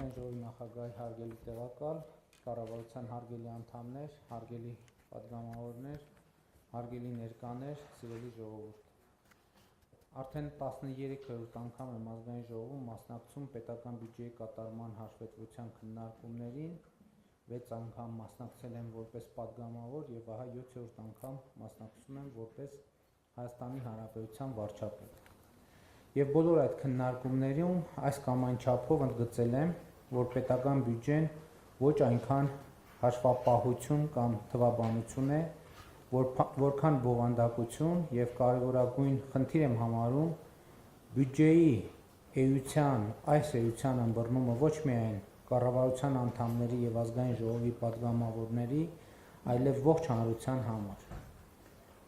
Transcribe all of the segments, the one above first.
Ազգային ժողովի նախագահի հարգելի տեղակալ, կառավարության հարգելի անդամներ, հարգելի պատգամավորներ, հարգելի ներկաներ, սիրելի ժողովուրդ։ Արդեն 13-րդ անգամ եմ Ազգային ժողովում մասնակցում պետական բյուջեի կատարման հաշվետվության քննարկումներին, 6 անգամ մասնակցել եմ որպես պատգամավոր եւ ահա 7-րդ անգամ մասնակցում եմ որպես Հայաստանի Հանրապետության վարչապետ։ Եվ բոլոր այդ քննարկումներում այս կամ այն չափով ընդգծել եմ, որ պետական բյուջեն ոչ այնքան հաշվապահություն կամ թվաբանություն է, որքան բովանդակություն եւ կարևորագույն խնդիր եմ համարում բյուջեի էության, այս էության ըմբռնումը ոչ միայն կառավարության անդամների եւ ազգային ժողովի պատգամավորների, այլև ողջ հանրության համար։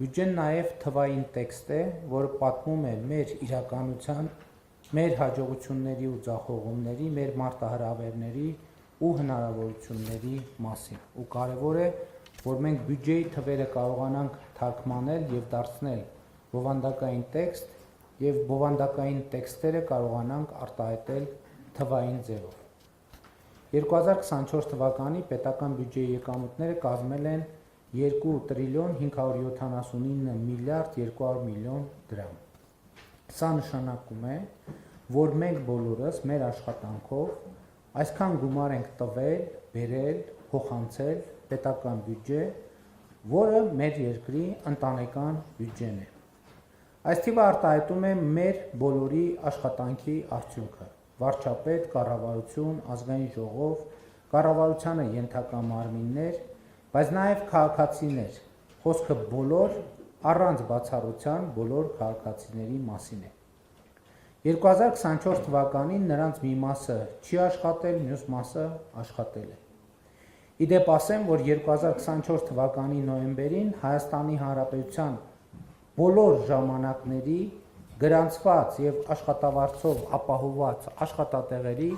Բյուջեն նաև թվային տեքստ է, որը պատմում է մեր իրականության, մեր հաջողությունների ու ձախողումների, մեր մարտահրավերների ու հնարավորությունների մասին։ Ու կարևոր է, որ մենք բյուջեի թվերը կարողանանք թարգմանել եւ դարձնել բովանդակային տեքստ եւ բովանդակային տեքստերը կարողանանք արտահայտել թվային ձևով։ 2024 թվականի պետական բյուջեի եկամուտները կազմել են 2 տրիլիոն 579 միլիարդ 200 միլիոն դրամ։ Սա նշանակում է, որ մենք բոլորս մեր աշխատանքով այսքան գումար ենք տվել, բերել, փոխանցել պետական բյուջե, որը մեր երկրի ընտանեկան բյուջեն է։ Այս թիվը արտահայտում է մեր բոլորի աշխատանքի արդյունքը։ Վարչապետ, կառավարություն, ազգային ժողով, կառավարությանը ենթակա մարմիններ, բայց նաև քաղաքացիներ, խոսքը բոլոր առանց բացառության բոլոր քաղաքացիների մասին է։ 2024 թվականին նրանց մի մասը չի աշխատել, մյուս մասը աշխատել է։ Իդեպ ասեմ, որ 2024 թվականի նոյեմբերին Հայաստանի Հանրապետության բոլոր ժամանակների գրանցված եւ աշխատավարձով ապահովված աշխատատեղերի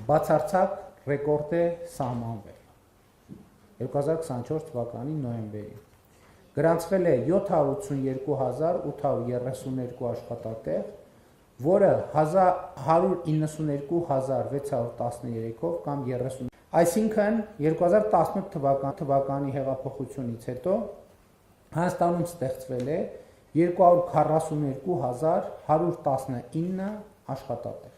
բացարձակ ռեկորդ է սահմանվել։ 2024 թվականի նոյեմբերին գրանցվել է 782.832 աշխատատեղ, որը 192.613-ով կամ 30, այսինքն 2018 թվականի հեղափոխությունից հետո Հայաստանում ստեղծվել է 242.119 աշխատատեղ։